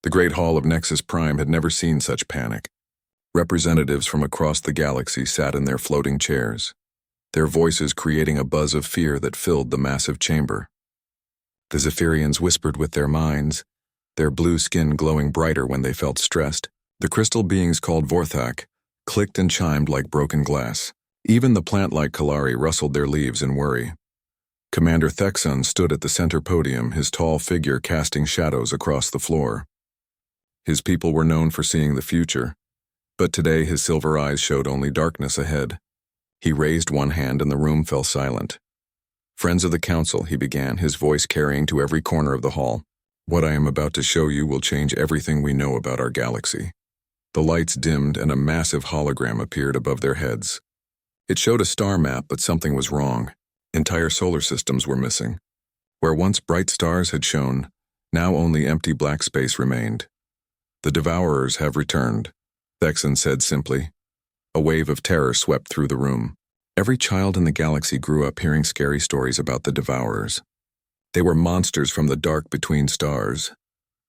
The Great Hall of Nexus Prime had never seen such panic. Representatives from across the galaxy sat in their floating chairs, their voices creating a buzz of fear that filled the massive chamber. The Zephyrians whispered with their minds, their blue skin glowing brighter when they felt stressed. The crystal beings called Vorthak clicked and chimed like broken glass. Even the plant-like Kalari rustled their leaves in worry. Commander Thexon stood at the center podium, his tall figure casting shadows across the floor. His people were known for seeing the future, but today his silver eyes showed only darkness ahead. He raised one hand and the room fell silent. "Friends of the Council," he began, his voice carrying to every corner of the hall. "What I am about to show you will change everything we know about our galaxy." The lights dimmed and a massive hologram appeared above their heads. It showed a star map, but something was wrong. Entire solar systems were missing. Where once bright stars had shone, now only empty black space remained. "The Devourers have returned," Thexon said simply. A wave of terror swept through the room. Every child in the galaxy grew up hearing scary stories about the Devourers. They were monsters from the dark between stars,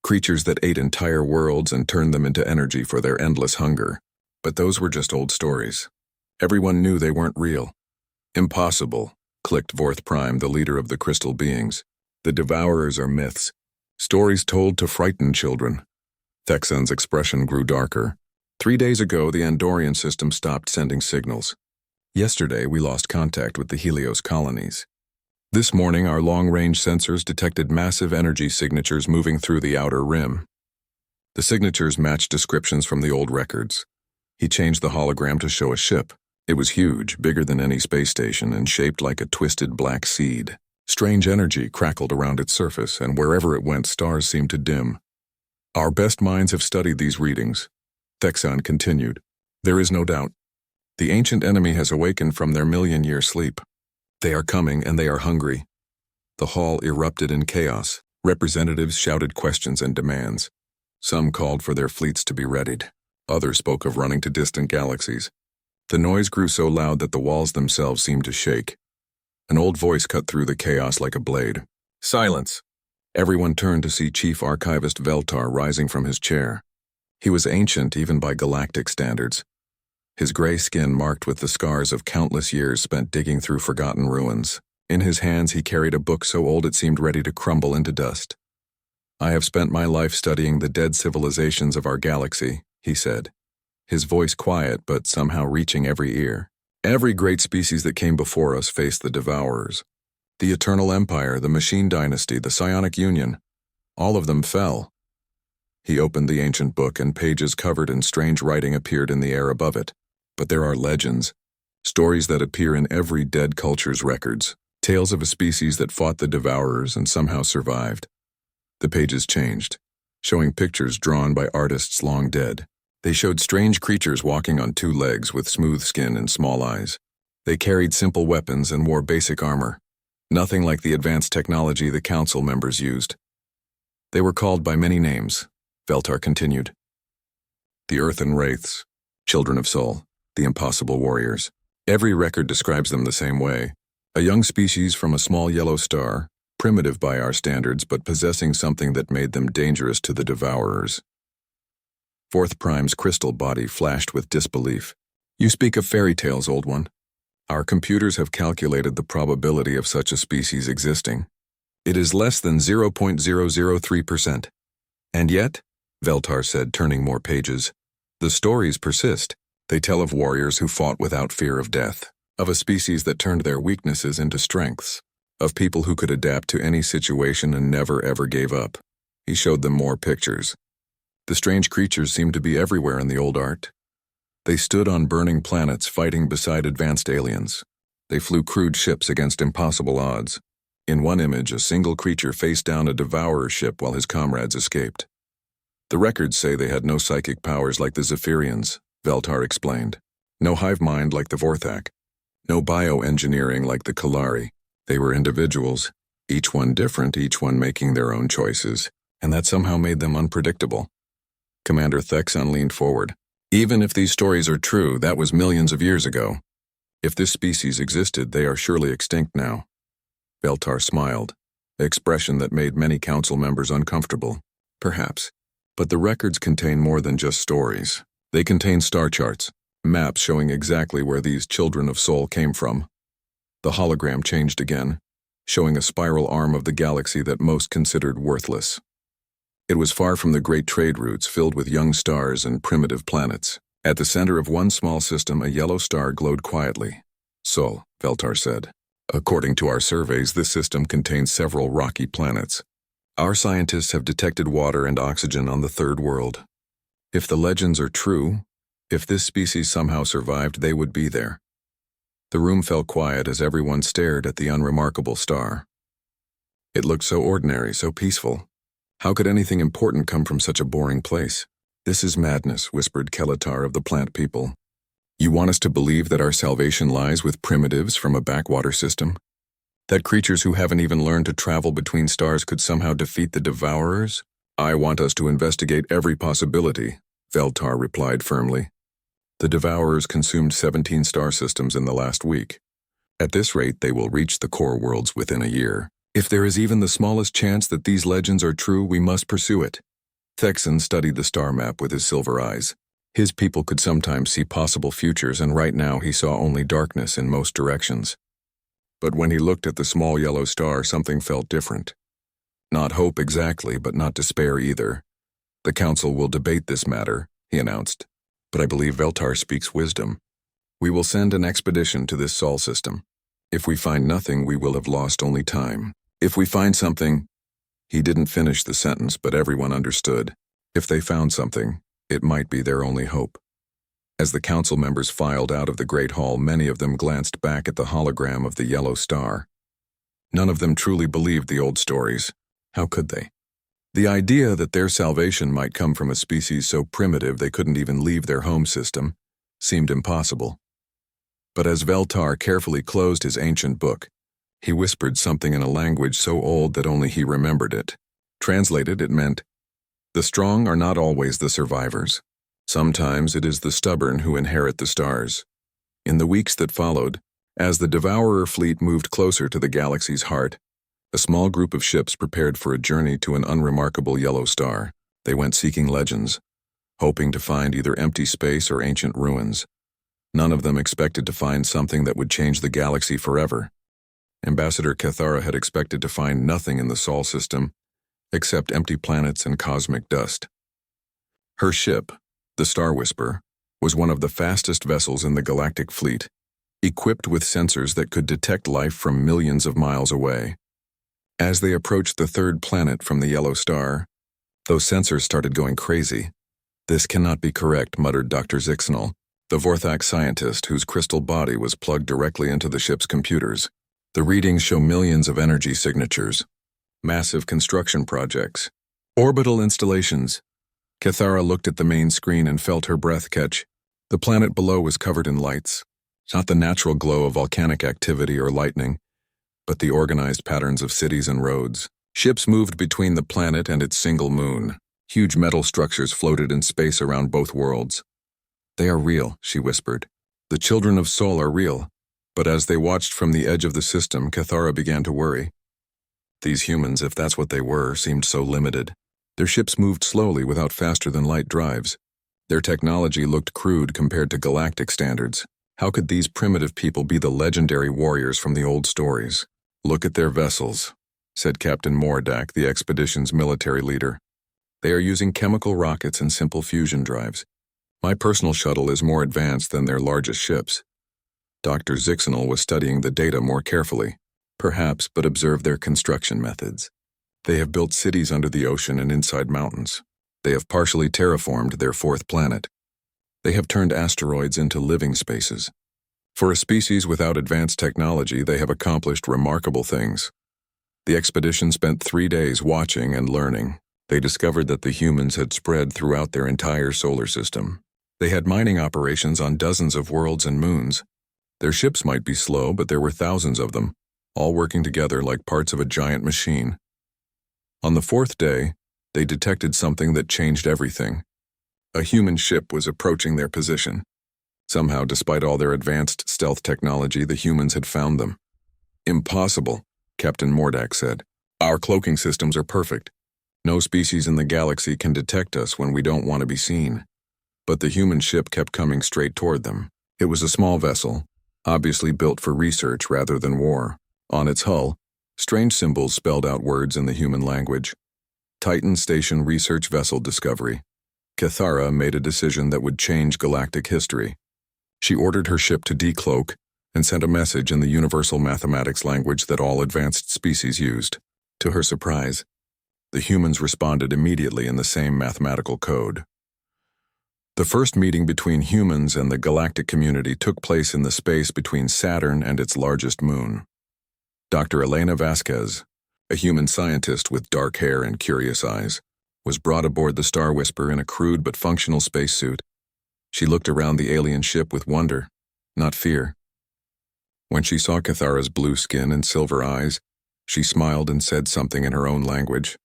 creatures that ate entire worlds and turned them into energy for their endless hunger. But those were just old stories. Everyone knew they weren't real. "Impossible," clicked Vorth Prime, the leader of the crystal beings. "The Devourers are myths, stories told to frighten children." Thexon's expression grew darker. 3 days ago, the Andorian system stopped sending signals. Yesterday, we lost contact with the Helios colonies. This morning, our long-range sensors detected massive energy signatures moving through the outer rim. The signatures matched descriptions from the old records. He changed the hologram to show a ship. It was huge, bigger than any space station, and shaped like a twisted black seed. Strange energy crackled around its surface, and wherever it went, stars seemed to dim. "Our best minds have studied these readings," Thexon continued. "There is no doubt. The ancient enemy has awakened from their million-year sleep. They are coming, and they are hungry." The hall erupted in chaos. Representatives shouted questions and demands. Some called for their fleets to be readied. Others spoke of running to distant galaxies. The noise grew so loud that the walls themselves seemed to shake. An old voice cut through the chaos like a blade. "Silence!" Everyone turned to see Chief Archivist Veltar rising from his chair. He was ancient even by galactic standards. His gray skin marked with the scars of countless years spent digging through forgotten ruins. In his hands he carried a book so old it seemed ready to crumble into dust. "I have spent my life studying the dead civilizations of our galaxy," he said, his voice quiet but somehow reaching every ear. "Every great species that came before us faced the Devourers. The Eternal Empire, the Machine Dynasty, the Psionic Union. All of them fell." He opened the ancient book and pages covered in strange writing appeared in the air above it. "But there are legends, stories that appear in every dead culture's records, tales of a species that fought the Devourers and somehow survived." The pages changed, showing pictures drawn by artists long dead. They showed strange creatures walking on 2 legs with smooth skin and small eyes. They carried simple weapons and wore basic armor, nothing like the advanced technology the council members used. "They were called by many names," Veltar continued. "The Earthen Wraiths, Children of Sol, the Impossible Warriors. Every record describes them the same way. A young species from a small yellow star, primitive by our standards but possessing something that made them dangerous to the Devourers." Vorth Prime's crystal body flashed with disbelief. "You speak of fairy tales, Old One. Our computers have calculated the probability of such a species existing. It is less than 0.003%. And yet," Veltar said, turning more pages, "the stories persist. They tell of warriors who fought without fear of death, of a species that turned their weaknesses into strengths, of people who could adapt to any situation and never ever gave up." He showed them more pictures. The strange creatures seemed to be everywhere in the old art. They stood on burning planets fighting beside advanced aliens. They flew crude ships against impossible odds. In one image, a single creature faced down a devourer ship while his comrades escaped. "The records say they had no psychic powers like the Zephyrians," Veltar explained. "No hive mind like the Vorthak. No bioengineering like the Kalari. They were individuals, each one different, each one making their own choices, and that somehow made them unpredictable." Commander Thexon leaned forward. "Even if these stories are true, that was millions of years ago. If this species existed, they are surely extinct now." Veltar smiled, an expression that made many council members uncomfortable. "Perhaps. But the records contain more than just stories. They contain star charts, maps showing exactly where these children of Sol came from. The hologram changed again, showing a spiral arm of the galaxy that most considered worthless. It was far from the great trade routes filled with young stars and primitive planets. At the center of one small system, a yellow star glowed quietly. Sol, Veltar said. According to our surveys, this system contains several rocky planets. Our scientists have detected water and oxygen on the third world. If the legends are true, if this species somehow survived, they would be there. The room fell quiet as everyone stared at the unremarkable star. It looked so ordinary, so peaceful. How could anything important come from such a boring place? This is madness, whispered Kelatar of the plant people. You want us to believe that our salvation lies with primitives from a backwater system? That creatures who haven't even learned to travel between stars could somehow defeat the Devourers? I want us to investigate every possibility, Veltar replied firmly. The Devourers consumed 17 star systems in the last week. At this rate, they will reach the core worlds within a year. If there is even the smallest chance that these legends are true, we must pursue it. Thexan studied the star map with his silver eyes. His people could sometimes see possible futures, and right now he saw only darkness in most directions. But when he looked at the small yellow star, something felt different. Not hope exactly, but not despair either. The council will debate this matter, he announced. But I believe Veltar speaks wisdom. We will send an expedition to this Sol system. If we find nothing, we will have lost only time. If we find something... He didn't finish the sentence, but everyone understood. If they found something, it might be their only hope. As the council members filed out of the Great Hall, many of them glanced back at the hologram of the yellow star. None of them truly believed the old stories. How could they? The idea that their salvation might come from a species so primitive they couldn't even leave their home system seemed impossible. But as Veltar carefully closed his ancient book, he whispered something in a language so old that only he remembered it. Translated, it meant, "The strong are not always the survivors. Sometimes it is the stubborn who inherit the stars." In the weeks that followed, as the Devourer fleet moved closer to the galaxy's heart, a small group of ships prepared for a journey to an unremarkable yellow star. They went seeking legends, hoping to find either empty space or ancient ruins. None of them expected to find something that would change the galaxy forever. Ambassador Cathara had expected to find nothing in the Sol system except empty planets and cosmic dust. Her ship, the Star Whisper, was one of the fastest vessels in the galactic fleet, equipped with sensors that could detect life from millions of miles away. As they approached the third planet from the yellow star, those sensors started going crazy. "This cannot be correct," muttered Dr. Zixnal, the Vorthak scientist whose crystal body was plugged directly into the ship's computers. The readings show millions of energy signatures, massive construction projects, orbital installations. Cathara looked at the main screen and felt her breath catch. The planet below was covered in lights, not the natural glow of volcanic activity or lightning, but the organized patterns of cities and roads. Ships moved between the planet and its single moon. Huge metal structures floated in space around both worlds. "They are real," she whispered. "The children of Sol are real." But as they watched from the edge of the system, Cathara began to worry. These humans, if that's what they were, seemed so limited. Their ships moved slowly without faster-than-light drives. Their technology looked crude compared to galactic standards. How could these primitive people be the legendary warriors from the old stories? "Look at their vessels," said Captain Mordak, the expedition's military leader. "They are using chemical rockets and simple fusion drives. My personal shuttle is more advanced than their largest ships." Dr. Zixnal was studying the data more carefully. Perhaps, but observed their construction methods. They have built cities under the ocean and inside mountains. They have partially terraformed their fourth planet. They have turned asteroids into living spaces. For a species without advanced technology, they have accomplished remarkable things. The expedition spent 3 days watching and learning. They discovered that the humans had spread throughout their entire solar system. They had mining operations on dozens of worlds and moons. Their ships might be slow, but there were thousands of them, all working together like parts of a giant machine. On the fourth day, they detected something that changed everything. A human ship was approaching their position. Somehow, despite all their advanced stealth technology, the humans had found them. "Impossible," Captain Mordak said. "Our cloaking systems are perfect. No species in the galaxy can detect us when we don't want to be seen. But the human ship kept coming straight toward them. It was a small vessel, obviously built for research rather than war. On its hull, strange symbols spelled out words in the human language. Titan Station Research Vessel Discovery. Cathara made a decision that would change galactic history. She ordered her ship to decloak and sent a message in the universal mathematics language that all advanced species used. To her surprise, the humans responded immediately in the same mathematical code. The first meeting between humans and the galactic community took place in the space between Saturn and its largest moon. Dr. Elena Vasquez, a human scientist with dark hair and curious eyes, was brought aboard the Star Whisper in a crude but functional spacesuit. She looked around the alien ship with wonder, not fear. When she saw Cathara's blue skin and silver eyes, she smiled and said something in her own language.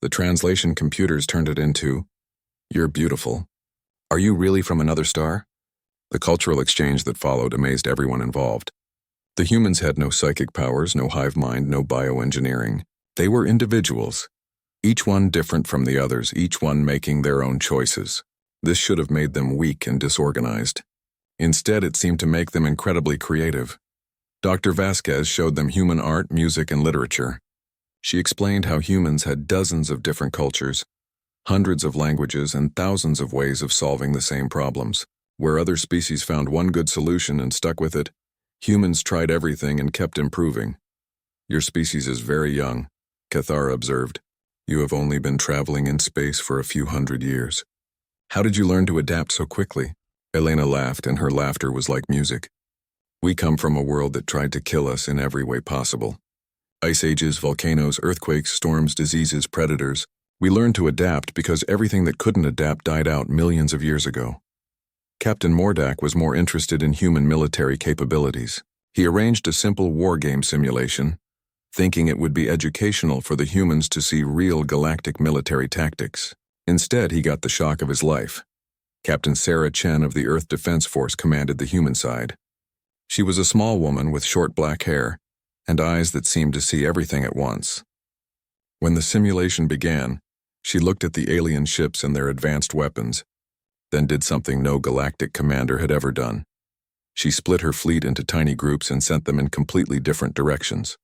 The translation computers turned it into, "You're beautiful. Are you really from another star?" The cultural exchange that followed amazed everyone involved. The humans had no psychic powers, no hive mind, no bioengineering. They were individuals, each one different from the others, each one making their own choices. This should have made them weak and disorganized. Instead, it seemed to make them incredibly creative. Dr. Vasquez showed them human art, music, and literature. She explained how humans had dozens of different cultures, hundreds of languages, and thousands of ways of solving the same problems. Where other species found one good solution and stuck with it, humans tried everything and kept improving. "Your species is very young," Cathara observed. "You have only been traveling in space for a few hundred years. How did you learn to adapt so quickly?" Elena laughed, and her laughter was like music. "We come from a world that tried to kill us in every way possible. Ice ages, volcanoes, earthquakes, storms, diseases, predators. We learned to adapt because everything that couldn't adapt died out millions of years ago." Captain Mordak was more interested in human military capabilities. He arranged a simple war game simulation, thinking it would be educational for the humans to see real galactic military tactics. Instead, he got the shock of his life. Captain Sarah Chen of the Earth Defense Force commanded the human side. She was a small woman with short black hair and eyes that seemed to see everything at once. When the simulation began, she looked at the alien ships and their advanced weapons, then did something no galactic commander had ever done. She split her fleet into tiny groups and sent them in completely different directions.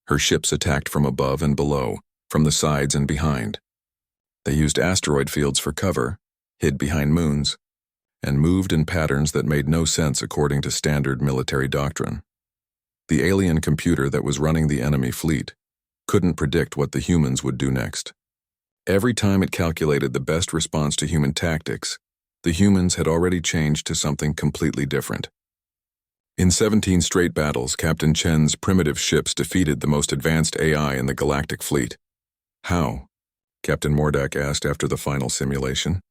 Her ships attacked from above and below, from the sides and behind. They used asteroid fields for cover, hid behind moons, and moved in patterns that made no sense according to standard military doctrine. The alien computer that was running the enemy fleet couldn't predict what the humans would do next. Every time it calculated the best response to human tactics, the humans had already changed to something completely different. In 17 straight battles, Captain Chen's primitive ships defeated the most advanced AI in the galactic fleet. "How?" Captain Mordak asked after the final simulation.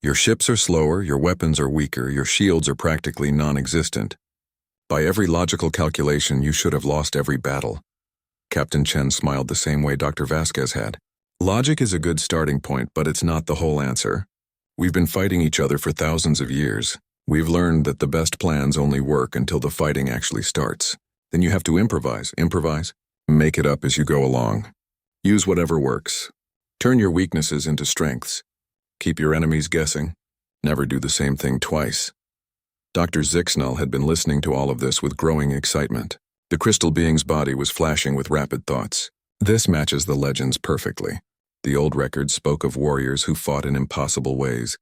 "Your ships are slower, your weapons are weaker, your shields are practically non-existent. By every logical calculation, you should have lost every battle." Captain Chen smiled the same way Dr. Vasquez had. "Logic is a good starting point, but it's not the whole answer. We've been fighting each other for thousands of years. We've learned that the best plans only work until the fighting actually starts. Then you have to improvise, make it up as you go along. Use whatever works. Turn your weaknesses into strengths. Keep your enemies guessing. Never do the same thing twice." Dr. Zixnall had been listening to all of this with growing excitement. The crystal being's body was flashing with rapid thoughts. This matches the legends perfectly. The old records spoke of warriors who fought in impossible ways,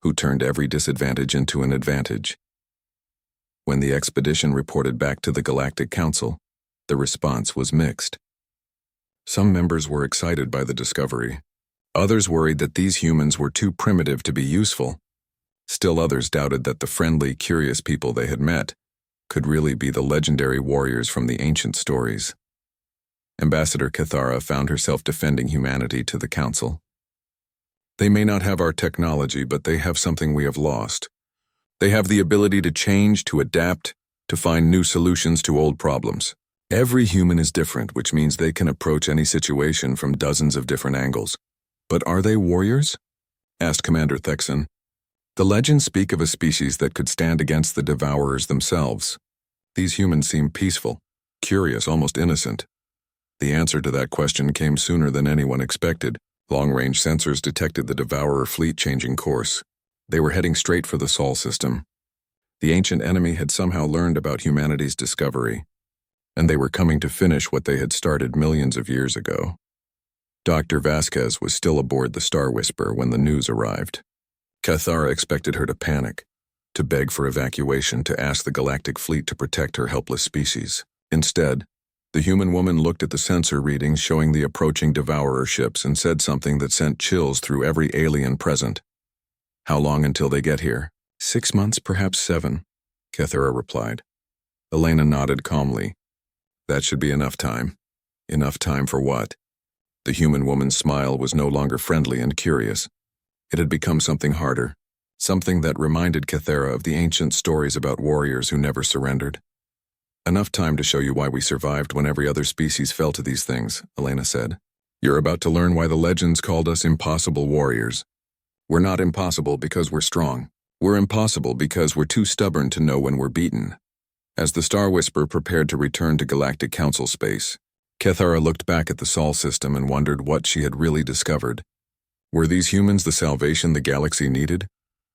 who turned every disadvantage into an advantage. When the expedition reported back to the Galactic Council, the response was mixed. Some members were excited by the discovery. Others worried that these humans were too primitive to be useful. Still others doubted that the friendly, curious people they had met could really be the legendary warriors from the ancient stories. Ambassador Cathara found herself defending humanity to the council. "They may not have our technology, but they have something we have lost. They have the ability to change, to adapt, to find new solutions to old problems. Every human is different, which means they can approach any situation from dozens of different angles. But are they warriors?" asked Commander Thexan. "The legends speak of a species that could stand against the devourers themselves. These humans seem peaceful, curious, almost innocent. The answer to that question came sooner than anyone expected. Long-range sensors detected the Devourer fleet changing course. They were heading straight for the Sol system. The ancient enemy had somehow learned about humanity's discovery, and they were coming to finish what they had started millions of years ago. Dr. Vasquez was still aboard the Star Whisper when the news arrived. Cathara expected her to panic, to beg for evacuation, to ask the Galactic fleet to protect her helpless species. Instead, the human woman looked at the sensor readings showing the approaching Devourer ships and said something that sent chills through every alien present. "How long until they get here?" 6 months, perhaps 7, Cathara replied. Elena nodded calmly. "That should be enough time." Enough time for what? The human woman's smile was no longer friendly and curious. It had become something harder, something that reminded Cathara of the ancient stories about warriors who never surrendered. "Enough time to show you why we survived when every other species fell to these things," Elena said. "You're about to learn why the legends called us impossible warriors. We're not impossible because we're strong. We're impossible because we're too stubborn to know when we're beaten." As the Star Whisper prepared to return to Galactic Council space, Cathara looked back at the Sol system and wondered what she had really discovered. Were these humans the salvation the galaxy needed?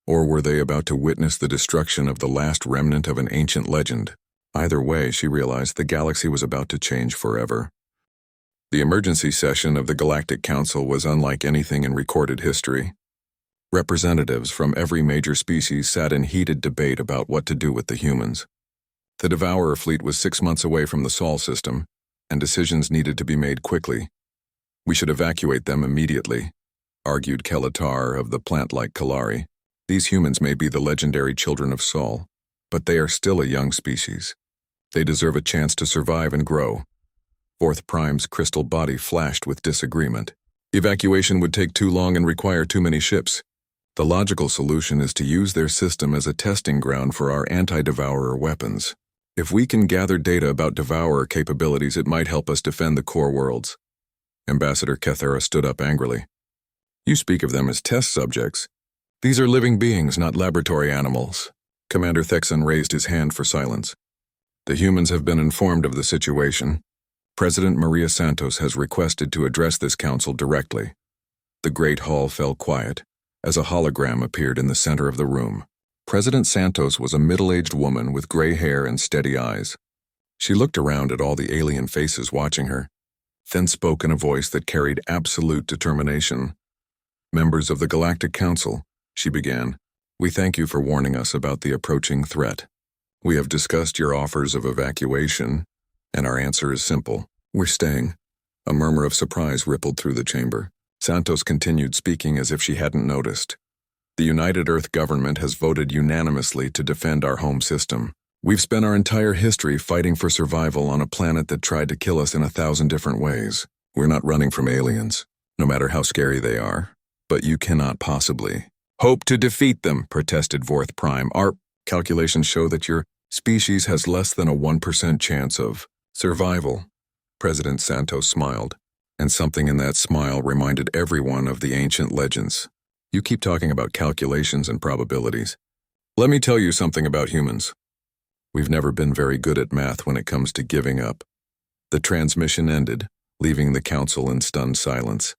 Or were they about to witness the destruction of the last remnant of an ancient legend? Either way, she realized the galaxy was about to change forever. The emergency session of the Galactic Council was unlike anything in recorded history. Representatives from every major species sat in heated debate about what to do with the humans. The Devourer fleet was 6 months away from the Sol system, and decisions needed to be made quickly. "We should evacuate them immediately," argued Kelatar of the plant-like Kalari. "These humans may be the legendary children of Sol, but they are still a young species. They deserve a chance to survive and grow." Fourth Prime's crystal body flashed with disagreement. "Evacuation would take too long and require too many ships. The logical solution is to use their system as a testing ground for our anti-Devourer weapons. If we can gather data about Devourer capabilities, it might help us defend the core worlds." Ambassador Cathara stood up angrily. "You speak of them as test subjects. These are living beings, not laboratory animals." Commander Thexan raised his hand for silence. "The humans have been informed of the situation. President Maria Santos has requested to address this council directly." The great hall fell quiet as a hologram appeared in the center of the room. President Santos was a middle-aged woman with gray hair and steady eyes. She looked around at all the alien faces watching her, then spoke in a voice that carried absolute determination. "Members of the Galactic Council," she began, "we thank you for warning us about the approaching threat. We have discussed your offers of evacuation, and our answer is simple. We're staying." A murmur of surprise rippled through the chamber. Santos continued speaking as if she hadn't noticed. "The United Earth government has voted unanimously to defend our home system. We've spent our entire history fighting for survival on a planet that tried to kill us in 1,000 different ways. We're not running from aliens, no matter how scary they are. But you cannot possibly hope to defeat them," protested Fourth Prime. "Our calculations show that your species has less than a 1% chance of survival." President Santos smiled, and something in that smile reminded everyone of the ancient legends. "You keep talking about calculations and probabilities. Let me tell you something about humans. We've never been very good at math when it comes to giving up." The transmission ended, leaving the council in stunned silence.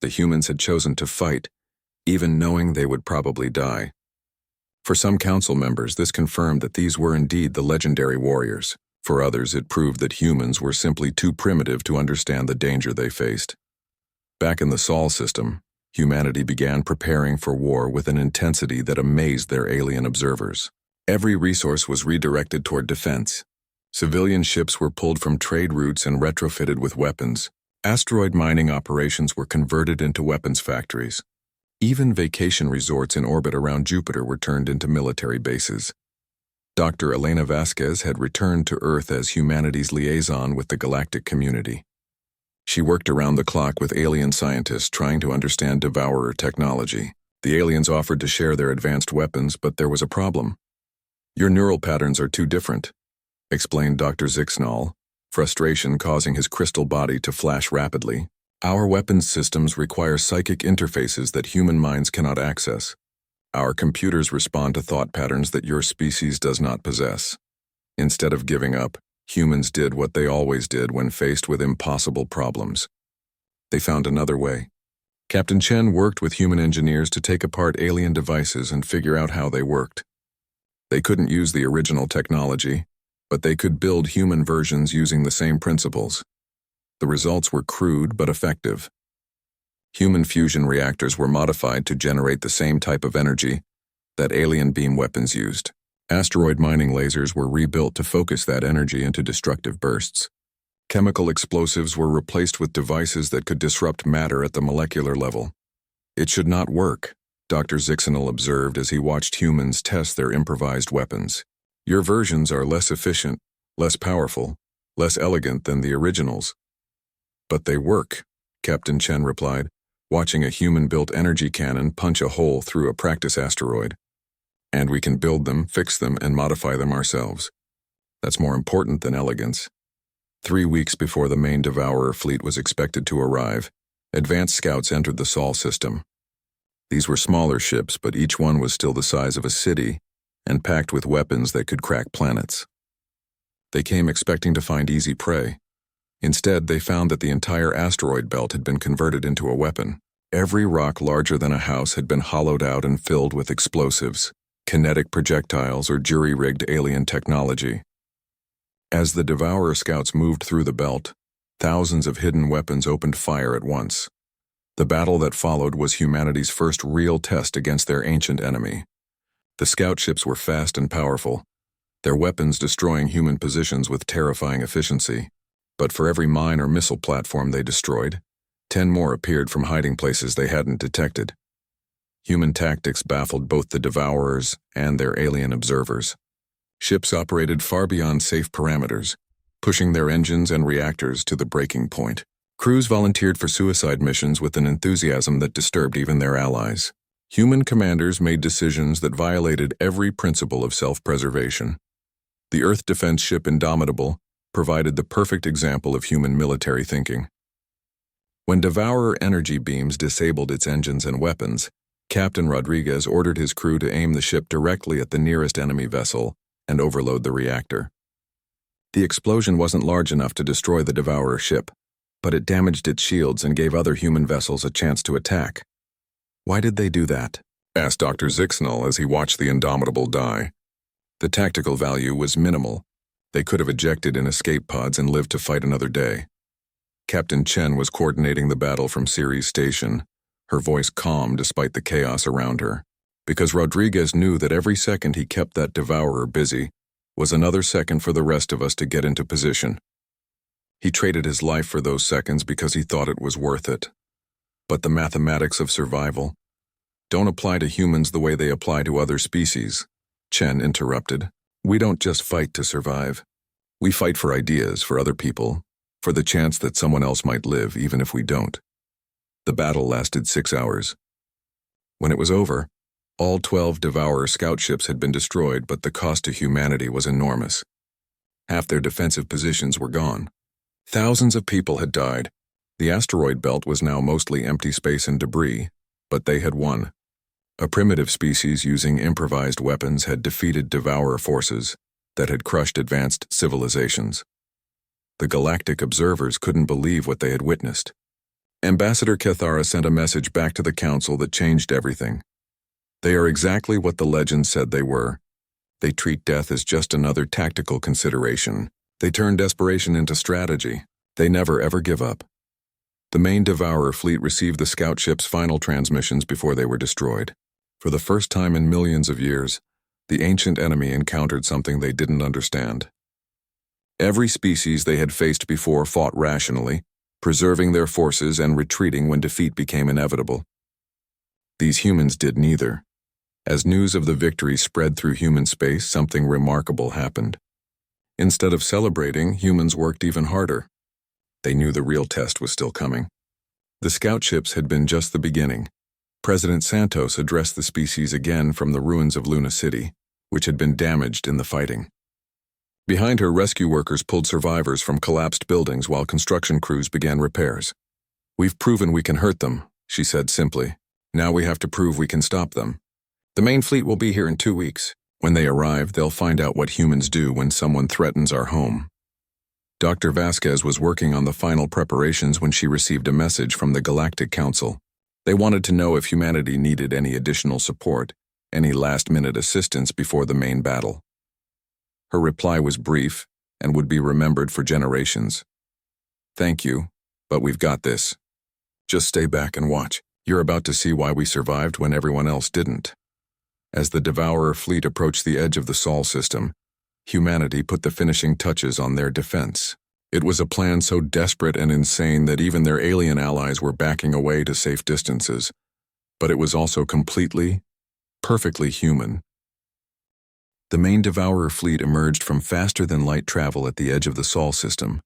The humans had chosen to fight, even knowing they would probably die. For some council members, this confirmed that these were indeed the legendary warriors. For others, it proved that humans were simply too primitive to understand the danger they faced. Back in the Sol system, humanity began preparing for war with an intensity that amazed their alien observers. Every resource was redirected toward defense. Civilian ships were pulled from trade routes and retrofitted with weapons. Asteroid mining operations were converted into weapons factories. Even vacation resorts in orbit around Jupiter were turned into military bases. Dr. Elena Vasquez had returned to Earth as humanity's liaison with the galactic community. She worked around the clock with alien scientists trying to understand Devourer technology. The aliens offered to share their advanced weapons, but there was a problem. "Your neural patterns are too different," explained Dr. Zixnall, frustration causing his crystal body to flash rapidly. "Our weapons systems require psychic interfaces that human minds cannot access. Our computers respond to thought patterns that your species does not possess." Instead of giving up, Humans did what they always did when faced with impossible problems. They found another way. Captain Chen worked with human engineers to take apart alien devices and figure out how they worked. They couldn't use the original technology, but they could build human versions using the same principles. The results were crude but effective. Human fusion reactors were modified to generate the same type of energy that alien beam weapons used. Asteroid mining lasers were rebuilt to focus that energy into destructive bursts. Chemical explosives were replaced with devices that could disrupt matter at the molecular level. It should not work, Dr. Zixenel observed as he watched humans test their improvised weapons. Your versions are less efficient, less powerful, less elegant than the originals. But they work, Captain Chen replied, watching a human-built energy cannon punch a hole through a practice asteroid. And we can build them, fix them, and modify them ourselves. That's more important than elegance. 3 weeks before the main Devourer fleet was expected to arrive, advanced scouts entered the Sol system. These were smaller ships, but each one was still the size of a city and packed with weapons that could crack planets. They came expecting to find easy prey. Instead, they found that the entire asteroid belt had been converted into a weapon. Every rock larger than a house had been hollowed out and filled with explosives, kinetic projectiles, or jury-rigged alien technology. As the Devourer scouts moved through the belt, thousands of hidden weapons opened fire at once. The battle that followed was humanity's first real test against their ancient enemy. The scout ships were fast and powerful, their weapons destroying human positions with terrifying efficiency. But for every mine or missile platform they destroyed, 10 more appeared from hiding places they hadn't detected. Human tactics baffled both the Devourers and their alien observers. Ships operated far beyond safe parameters, pushing their engines and reactors to the breaking point. Crews volunteered for suicide missions with an enthusiasm that disturbed even their allies. Human commanders made decisions that violated every principle of self-preservation. The Earth defense ship Indomitable provided the perfect example of human military thinking. When Devourer energy beams disabled its engines and weapons, Captain Rodriguez ordered his crew to aim the ship directly at the nearest enemy vessel and overload the reactor. The explosion wasn't large enough to destroy the Devourer ship, but it damaged its shields and gave other human vessels a chance to attack. Why did they do that? Asked Dr. Zixenel as he watched the Indomitable die. The tactical value was minimal. They could have ejected in escape pods and lived to fight another day. Captain Chen was coordinating the battle from Ceres Station, her voice calm despite the chaos around her, because Rodriguez knew that every second he kept that Devourer busy was another second for the rest of us to get into position. He traded his life for those seconds because he thought it was worth it. But the mathematics of survival don't apply to humans the way they apply to other species, Chen interrupted. We don't just fight to survive. We fight for ideas, for other people, for the chance that someone else might live even if we don't. The battle lasted 6 hours. When it was over, all 12 Devourer scout ships had been destroyed, but the cost to humanity was enormous. Half their defensive positions were gone. Thousands of people had died. The asteroid belt was now mostly empty space and debris, but they had won. A primitive species using improvised weapons had defeated Devourer forces that had crushed advanced civilizations. The galactic observers couldn't believe what they had witnessed. Ambassador Cathara sent a message back to the Council that changed everything. They are exactly what the legends said they were. They treat death as just another tactical consideration. They turn desperation into strategy. They never ever give up. The main Devourer fleet received the scout ship's final transmissions before they were destroyed. For the first time in millions of years, the ancient enemy encountered something they didn't understand. Every species they had faced before fought rationally, preserving their forces and retreating when defeat became inevitable. These humans did neither. As news of the victory spread through human space, something remarkable happened. Instead of celebrating, humans worked even harder. They knew the real test was still coming. The scout ships had been just the beginning. President Santos addressed the species again from the ruins of Luna City, which had been damaged in the fighting. Behind her, rescue workers pulled survivors from collapsed buildings while construction crews began repairs. "We've proven we can hurt them," she said simply. "Now we have to prove we can stop them. The main fleet will be here in 2 weeks. When they arrive, they'll find out what humans do when someone threatens our home. Dr. Vasquez was working on the final preparations when she received a message from the Galactic Council. They wanted to know if humanity needed any additional support, any last-minute assistance before the main battle. Her reply was brief and would be remembered for generations. "Thank you, but we've got this. Just stay back and watch. You're about to see why we survived when everyone else didn't." As the Devourer fleet approached the edge of the Sol system, humanity put the finishing touches on their defense. It was a plan so desperate and insane that even their alien allies were backing away to safe distances. But it was also completely, perfectly human. The main Devourer fleet emerged from faster-than-light travel at the edge of the Sol system,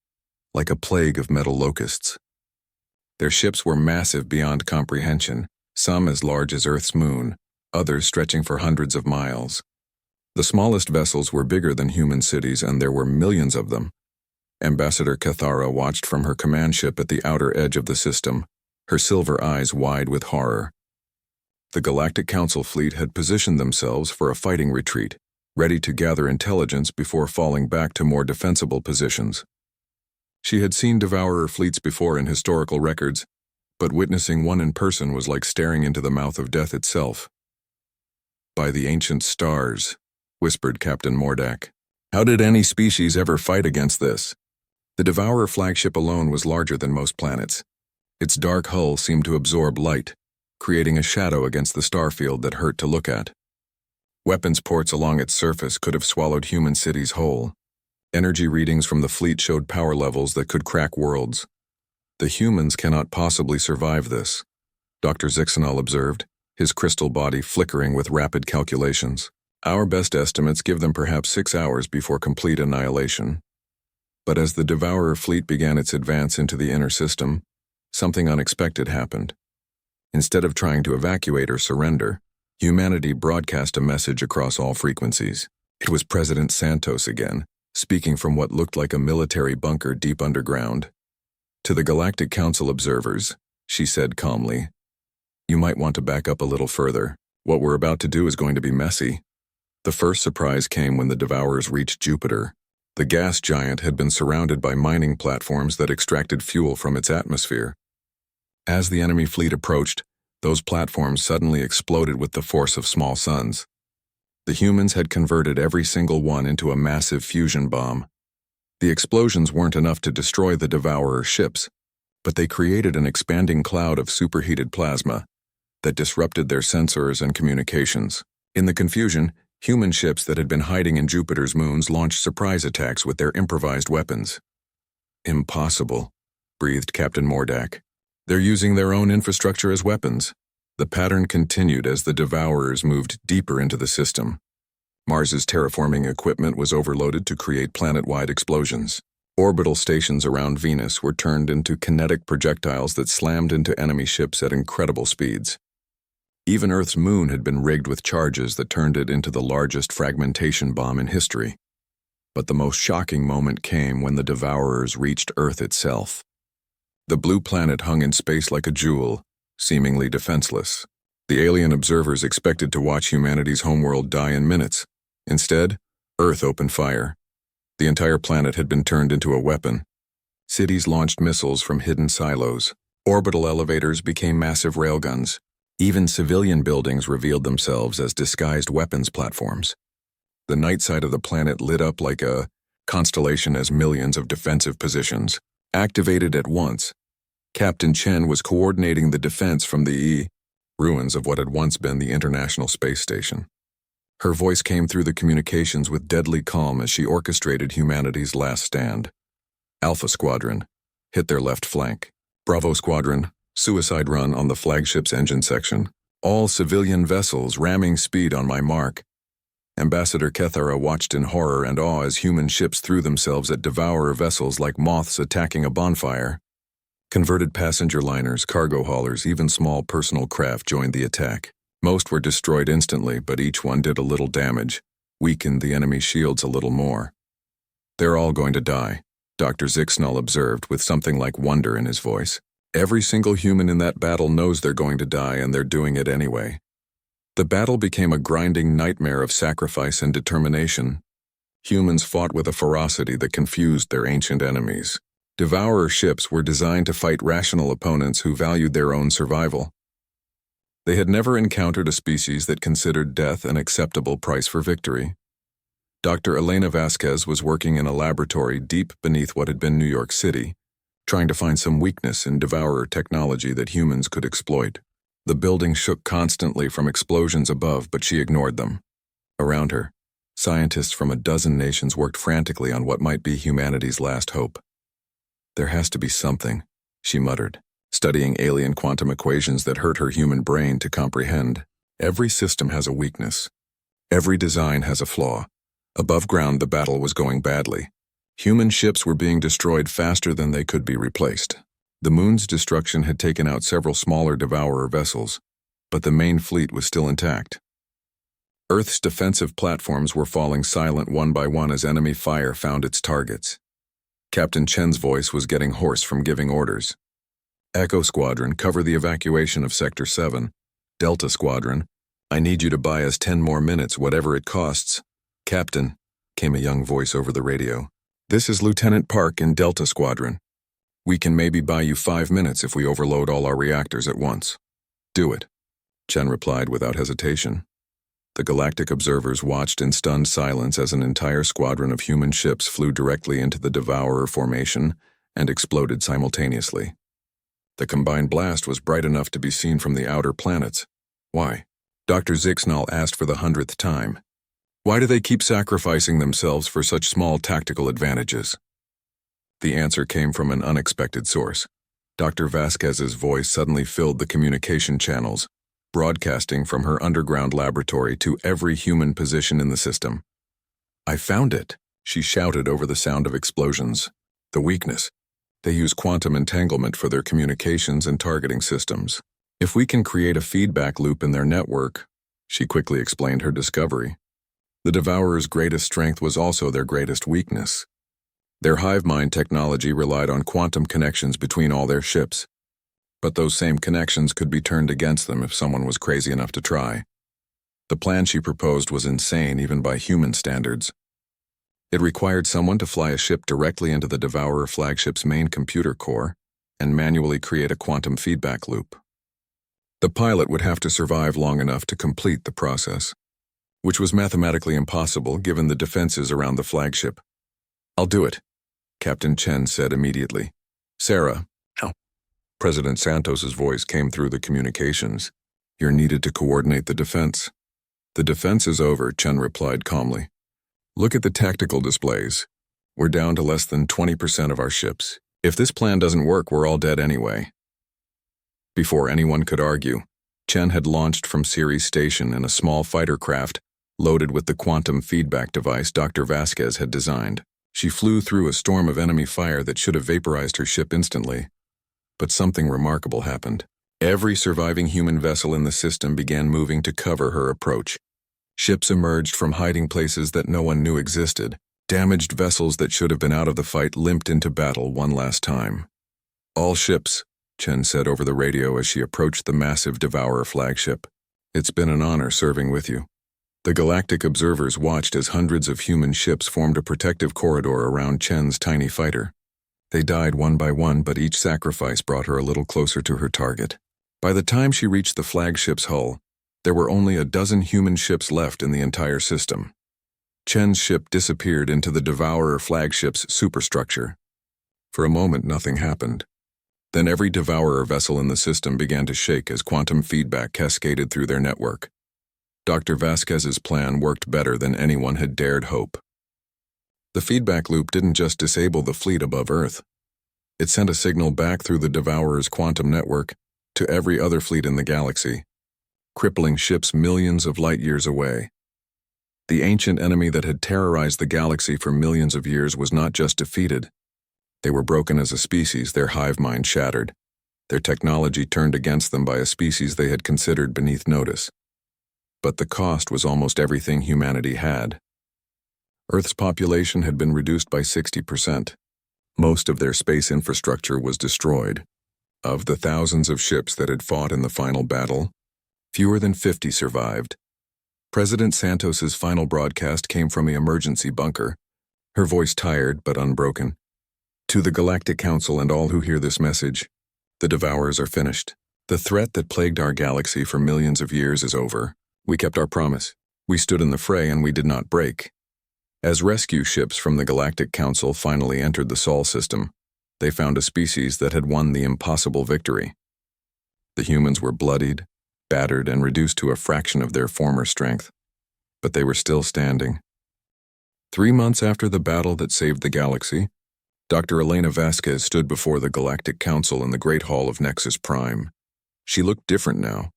like a plague of metal locusts. Their ships were massive beyond comprehension, some as large as Earth's moon, others stretching for hundreds of miles. The smallest vessels were bigger than human cities, and there were millions of them. Ambassador Cathara watched from her command ship at the outer edge of the system, her silver eyes wide with horror. The Galactic Council fleet had positioned themselves for a fighting retreat, ready to gather intelligence before falling back to more defensible positions. She had seen Devourer fleets before in historical records, but witnessing one in person was like staring into the mouth of death itself. "By the ancient stars," whispered Captain Mordak. "How did any species ever fight against this?" The Devourer flagship alone was larger than most planets. Its dark hull seemed to absorb light, creating a shadow against the starfield that hurt to look at. Weapons ports along its surface could have swallowed human cities whole. Energy readings from the fleet showed power levels that could crack worlds. "The humans cannot possibly survive this," Dr. Zixanal observed, his crystal body flickering with rapid calculations. "Our best estimates give them perhaps 6 hours before complete annihilation." But as the Devourer fleet began its advance into the inner system, something unexpected happened. Instead of trying to evacuate or surrender, humanity broadcast a message across all frequencies. It was President Santos again, speaking from what looked like a military bunker deep underground. "To the Galactic Council observers," she said calmly, "you might want to back up a little further. What we're about to do is going to be messy." The first surprise came when the Devourers reached Jupiter. The gas giant had been surrounded by mining platforms that extracted fuel from its atmosphere. As the enemy fleet approached, those platforms suddenly exploded with the force of small suns. The humans had converted every single one into a massive fusion bomb. The explosions weren't enough to destroy the Devourer ships, but they created an expanding cloud of superheated plasma that disrupted their sensors and communications. In the confusion, human ships that had been hiding in Jupiter's moons launched surprise attacks with their improvised weapons. "Impossible," breathed Captain Mordak. "They're using their own infrastructure as weapons." The pattern continued as the Devourers moved deeper into the system. Mars's terraforming equipment was overloaded to create planet-wide explosions. Orbital stations around Venus were turned into kinetic projectiles that slammed into enemy ships at incredible speeds. Even Earth's moon had been rigged with charges that turned it into the largest fragmentation bomb in history. But the most shocking moment came when the Devourers reached Earth itself. The blue planet hung in space like a jewel, seemingly defenseless. The alien observers expected to watch humanity's homeworld die in minutes. Instead, Earth opened fire. The entire planet had been turned into a weapon. Cities launched missiles from hidden silos. Orbital elevators became massive railguns. Even civilian buildings revealed themselves as disguised weapons platforms. The night side of the planet lit up like a constellation as millions of defensive positions activated at once. Captain Chen was coordinating the defense from the ruins of what had once been the International Space Station. Her voice came through the communications with deadly calm as she orchestrated humanity's last stand. "Alpha Squadron, hit their left flank. Bravo Squadron, suicide run on the flagship's engine section. All civilian vessels ramming speed on my mark." Ambassador Cathara watched in horror and awe as human ships threw themselves at Devourer vessels like moths attacking a bonfire. Converted passenger liners, cargo haulers, even small personal craft joined the attack. Most were destroyed instantly, but each one did a little damage, weakened the enemy shields a little more. "They're all going to die," Dr. Zixanal observed with something like wonder in his voice. "Every single human in that battle knows they're going to die, and they're doing it anyway." The battle became a grinding nightmare of sacrifice and determination. Humans fought with a ferocity that confused their ancient enemies. Devourer ships were designed to fight rational opponents who valued their own survival. They had never encountered a species that considered death an acceptable price for victory. Dr. Elena Vasquez was working in a laboratory deep beneath what had been New York City, trying to find some weakness in devourer technology that humans could exploit. The building shook constantly from explosions above, but she ignored them. Around her, scientists from a dozen nations worked frantically on what might be humanity's last hope. "There has to be something," she muttered, studying alien quantum equations that hurt her human brain to comprehend. Every system has a weakness. Every design has a flaw. Above ground, the battle was going badly. Human ships were being destroyed faster than they could be replaced. The moon's destruction had taken out several smaller devourer vessels, but the main fleet was still intact. Earth's defensive platforms were falling silent one by one as enemy fire found its targets. Captain Chen's voice was getting hoarse from giving orders. "Echo Squadron, cover the evacuation of Sector 7. Delta Squadron, I need you to buy us 10 more minutes, whatever it costs." "Captain," came a young voice over the radio. "This is Lieutenant Park in Delta Squadron. We can maybe buy you 5 minutes if we overload all our reactors at once." "Do it," Chen replied without hesitation. The galactic observers watched in stunned silence as an entire squadron of human ships flew directly into the Devourer formation and exploded simultaneously. The combined blast was bright enough to be seen from the outer planets. "Why?" Dr. Zixnall asked for the 100th time. "Why do they keep sacrificing themselves for such small tactical advantages?" The answer came from an unexpected source. Dr. Vasquez's voice suddenly filled the communication channels, broadcasting from her underground laboratory to every human position in the system. "I found it," she shouted over the sound of explosions. "The weakness. They use quantum entanglement for their communications and targeting systems. If we can create a feedback loop in their network," she quickly explained her discovery. The Devourer's greatest strength was also their greatest weakness. Their hive mind technology relied on quantum connections between all their ships. But those same connections could be turned against them if someone was crazy enough to try. The plan she proposed was insane even by human standards. It required someone to fly a ship directly into the Devourer flagship's main computer core and manually create a quantum feedback loop. The pilot would have to survive long enough to complete the process, which was mathematically impossible given the defenses around the flagship. "I'll do it," Captain Chen said immediately. "Sarah," President Santos's voice came through the communications. "You're needed to coordinate the defense." "The defense is over," Chen replied calmly. "Look at the tactical displays. We're down to less than 20% of our ships. If this plan doesn't work, we're all dead anyway." Before anyone could argue, Chen had launched from Ceres Station in a small fighter craft loaded with the quantum feedback device Dr. Vasquez had designed. She flew through a storm of enemy fire that should have vaporized her ship instantly. But something remarkable happened. Every surviving human vessel in the system began moving to cover her approach. Ships emerged from hiding places that no one knew existed. Damaged vessels that should have been out of the fight limped into battle one last time. "All ships," Chen said over the radio as she approached the massive Devourer flagship. "It's been an honor serving with you." The galactic observers watched as hundreds of human ships formed a protective corridor around Chen's tiny fighter. They died one by one, but each sacrifice brought her a little closer to her target. By the time she reached the flagship's hull, there were only a dozen human ships left in the entire system. Chen's ship disappeared into the Devourer flagship's superstructure. For a moment, nothing happened. Then every Devourer vessel in the system began to shake as quantum feedback cascaded through their network. Dr. Vasquez's plan worked better than anyone had dared hope. The feedback loop didn't just disable the fleet above Earth. It sent a signal back through the Devourer's quantum network to every other fleet in the galaxy, crippling ships millions of light years away. The ancient enemy that had terrorized the galaxy for millions of years was not just defeated. They were broken as a species, their hive mind shattered, their technology turned against them by a species they had considered beneath notice. But the cost was almost everything humanity had. Earth's population had been reduced by 60%. Most of their space infrastructure was destroyed. Of the thousands of ships that had fought in the final battle, fewer than 50 survived. President Santos's final broadcast came from the emergency bunker, her voice tired but unbroken. To the Galactic Council and all who hear this message, the Devourers are finished. The threat that plagued our galaxy for millions of years is over. We kept our promise. We stood in the fray and we did not break. As rescue ships from the Galactic Council finally entered the Sol system, they found a species that had won the impossible victory. The humans were bloodied, battered, and reduced to a fraction of their former strength, but they were still standing. 3 months after the battle that saved the galaxy, Dr. Elena Vasquez stood before the Galactic Council in the Great Hall of Nexus Prime. She looked different now,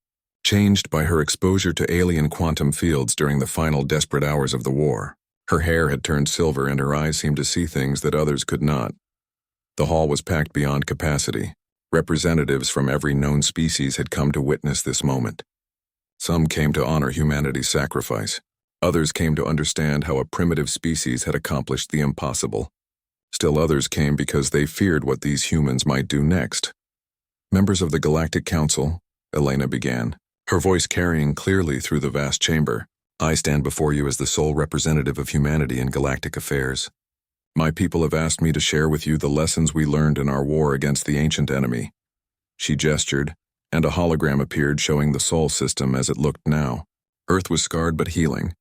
changed by her exposure to alien quantum fields during the final desperate hours of the war. Her hair had turned silver and her eyes seemed to see things that others could not. The hall was packed beyond capacity. Representatives from every known species had come to witness this moment. Some came to honor humanity's sacrifice. Others came to understand how a primitive species had accomplished the impossible. Still others came because they feared what these humans might do next. Members of the Galactic Council, Elena began, her voice carrying clearly through the vast chamber. I stand before you as the sole representative of humanity in galactic affairs. My people have asked me to share with you the lessons we learned in our war against the ancient enemy. She gestured, and a hologram appeared showing the Sol system as it looked now. Earth was scarred but healing.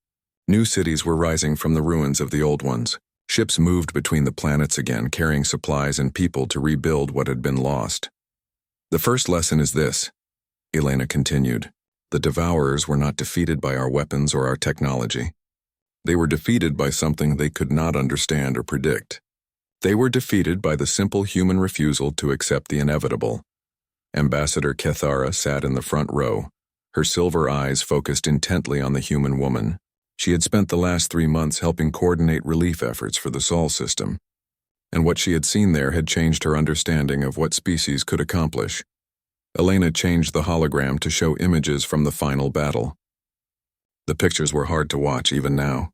New cities were rising from the ruins of the old ones. Ships moved between the planets again, carrying supplies and people to rebuild what had been lost. The first lesson is this, Elena continued. The Devourers were not defeated by our weapons or our technology. They were defeated by something they could not understand or predict. They were defeated by the simple human refusal to accept the inevitable. Ambassador Kethara sat in the front row, her silver eyes focused intently on the human woman. She had spent the last 3 months helping coordinate relief efforts for the Sol system, and what she had seen there had changed her understanding of what species could accomplish. Elena changed the hologram to show images from the final battle. The pictures were hard to watch even now.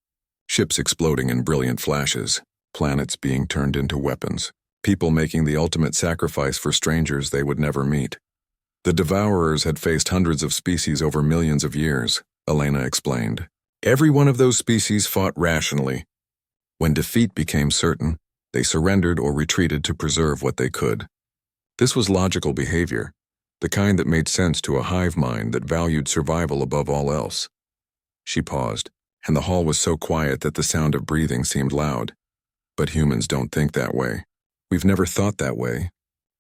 Ships exploding in brilliant flashes, planets being turned into weapons, people making the ultimate sacrifice for strangers they would never meet. The Devourers had faced hundreds of species over millions of years, Elena explained. Every one of those species fought rationally. When defeat became certain, they surrendered or retreated to preserve what they could. This was logical behavior, the kind that made sense to a hive mind that valued survival above all else. She paused, and the hall was so quiet that the sound of breathing seemed loud. But humans don't think that way. We've never thought that way.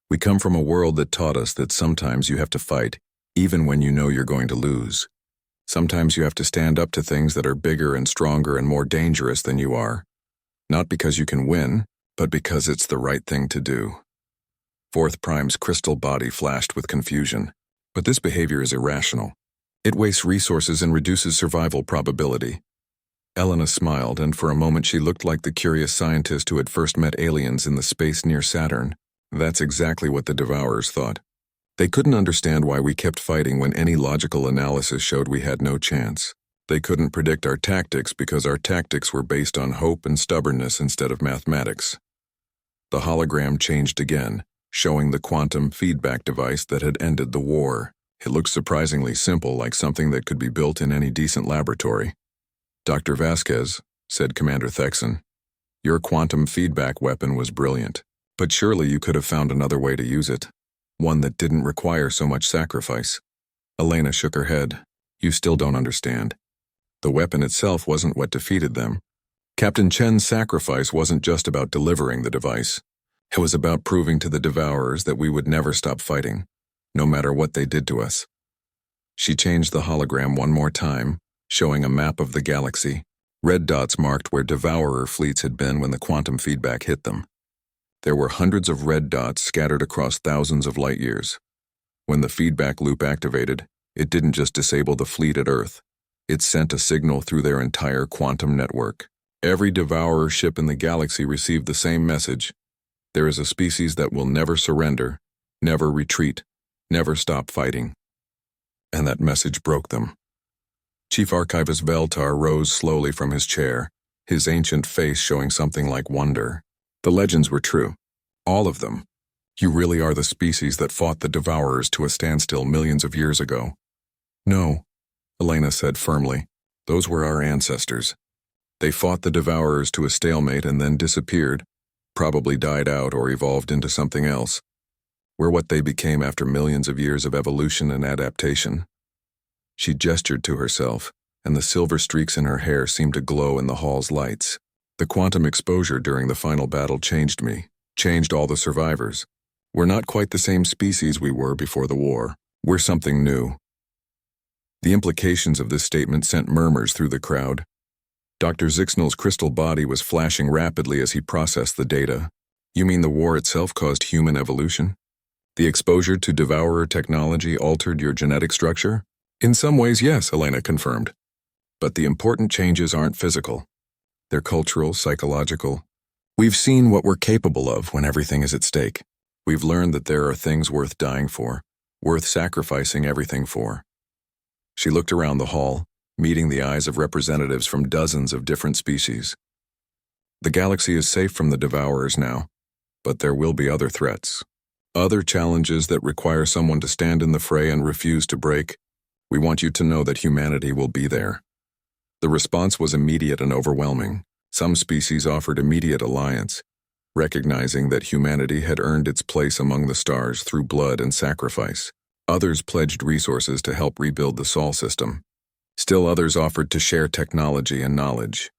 We come from a world that taught us that sometimes you have to fight, even when you know you're going to lose. Sometimes you have to stand up to things that are bigger and stronger and more dangerous than you are. Not because you can win, but because it's the right thing to do. Fourth Prime's crystal body flashed with confusion. But this behavior is irrational. It wastes resources and reduces survival probability. Elena smiled, and for a moment she looked like the curious scientist who had first met aliens in the space near Saturn. That's exactly what the Devourers thought. They couldn't understand why we kept fighting when any logical analysis showed we had no chance. They couldn't predict our tactics because our tactics were based on hope and stubbornness instead of mathematics. The hologram changed again, showing the quantum feedback device that had ended the war. It looked surprisingly simple, like something that could be built in any decent laboratory. Dr. Vasquez, said Commander Thexan, your quantum feedback weapon was brilliant, but surely you could have found another way to use it. One that didn't require so much sacrifice. Elena shook her head. You still don't understand. The weapon itself wasn't what defeated them. Captain Chen's sacrifice wasn't just about delivering the device. It was about proving to the Devourers that we would never stop fighting, no matter what they did to us. She changed the hologram one more time, showing a map of the galaxy. Red dots marked where Devourer fleets had been when the quantum feedback hit them. There were hundreds of red dots scattered across thousands of light years. When the feedback loop activated, it didn't just disable the fleet at Earth. It sent a signal through their entire quantum network. Every Devourer ship in the galaxy received the same message. There is a species that will never surrender, never retreat, never stop fighting. And that message broke them. Chief Archivist Veltar rose slowly from his chair, his ancient face showing something like wonder. The legends were true. All of them. You really are the species that fought the Devourers to a standstill millions of years ago. No, Elena said firmly. Those were our ancestors. They fought the Devourers to a stalemate and then disappeared, probably died out or evolved into something else. We're what they became after millions of years of evolution and adaptation. She gestured to herself, and the silver streaks in her hair seemed to glow in the hall's lights. The quantum exposure during the final battle changed me, changed all the survivors. We're not quite the same species we were before the war. We're something new. The implications of this statement sent murmurs through the crowd. Dr. Zixnel's crystal body was flashing rapidly as he processed the data. You mean the war itself caused human evolution? The exposure to Devourer technology altered your genetic structure? In some ways, yes, Elena confirmed. But the important changes aren't physical. They're cultural, psychological. We've seen what we're capable of when everything is at stake. We've learned that there are things worth dying for, worth sacrificing everything for. She looked around the hall, meeting the eyes of representatives from dozens of different species. The galaxy is safe from the Devourers now, but there will be other threats. Other challenges that require someone to stand in the fray and refuse to break. We want you to know that humanity will be there. The response was immediate and overwhelming. Some species offered immediate alliance, recognizing that humanity had earned its place among the stars through blood and sacrifice. Others pledged resources to help rebuild the Sol system. Still others offered to share technology and knowledge.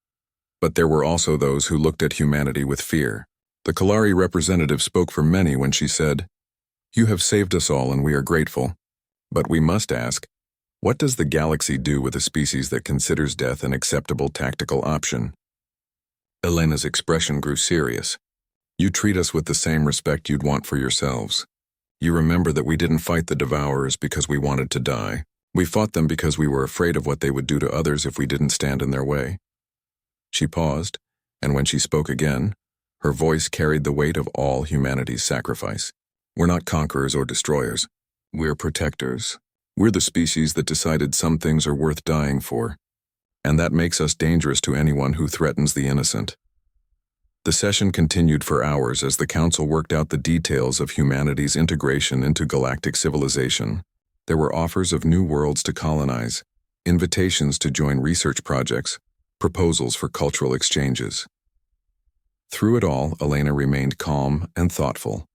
But there were also those who looked at humanity with fear. The Kalari representative spoke for many when she said, "You have saved us all and we are grateful. But we must ask, what does the galaxy do with a species that considers death an acceptable tactical option?" Elena's expression grew serious. "You treat us with the same respect you'd want for yourselves. You remember that we didn't fight the Devourers because we wanted to die. We fought them because we were afraid of what they would do to others if we didn't stand in their way." She paused, and when she spoke again, her voice carried the weight of all humanity's sacrifice. "We're not conquerors or destroyers. We're protectors. We're the species that decided some things are worth dying for, and that makes us dangerous to anyone who threatens the innocent." The session continued for hours as the council worked out the details of humanity's integration into galactic civilization. There were offers of new worlds to colonize, invitations to join research projects, proposals for cultural exchanges. Through it all, Elena remained calm and thoughtful.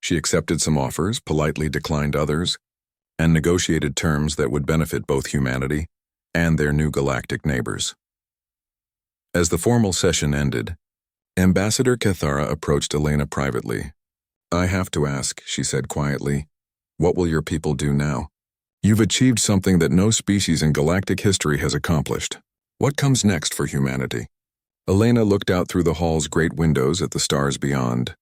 She accepted some offers, politely declined others, and negotiated terms that would benefit both humanity and their new galactic neighbors. As the formal session ended, Ambassador Cathara approached Elena privately. "I have to ask," she said quietly, "what will your people do now? You've achieved something that no species in galactic history has accomplished. What comes next for humanity?" Elena looked out through the hall's great windows at the stars beyond.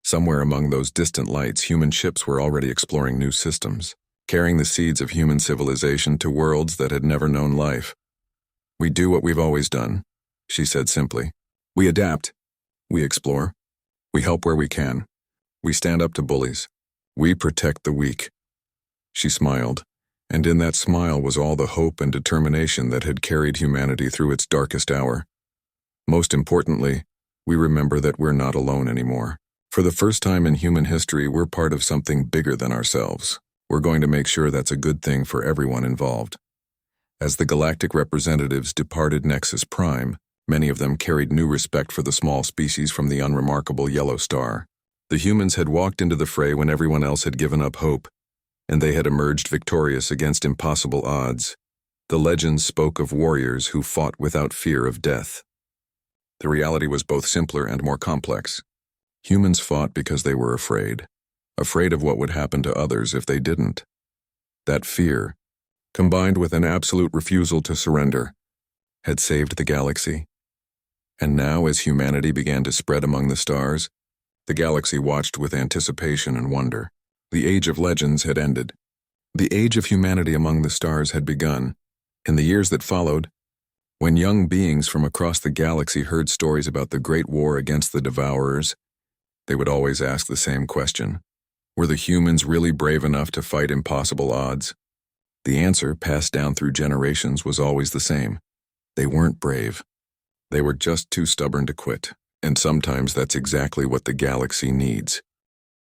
Somewhere among those distant lights, human ships were already exploring new systems, carrying the seeds of human civilization to worlds that had never known life. "We do what we've always done," she said simply. "We adapt. We explore. We help where we can. We stand up to bullies. We protect the weak." She smiled, and in that smile was all the hope and determination that had carried humanity through its darkest hour. Most importantly, we remember that we're not alone anymore. For the first time in human history, we're part of something bigger than ourselves. We're going to make sure that's a good thing for everyone involved. As the galactic representatives departed Nexus Prime, many of them carried new respect for the small species from the unremarkable yellow star. The humans had walked into the fray when everyone else had given up hope, and they had emerged victorious against impossible odds. The legends spoke of warriors who fought without fear of death. The reality was both simpler and more complex. Humans fought because they were afraid of what would happen to others if they didn't. That fear, combined with an absolute refusal to surrender, had saved the galaxy. And now, as humanity began to spread among the stars, the galaxy watched with anticipation and wonder. The age of legends had ended. The age of humanity among the stars had begun. In the years that followed, when young beings from across the galaxy heard stories about the Great War against the Devourers, they would always ask the same question. Were the humans really brave enough to fight impossible odds? The answer, passed down through generations, was always the same. They weren't brave. They were just too stubborn to quit. And sometimes that's exactly what the galaxy needs.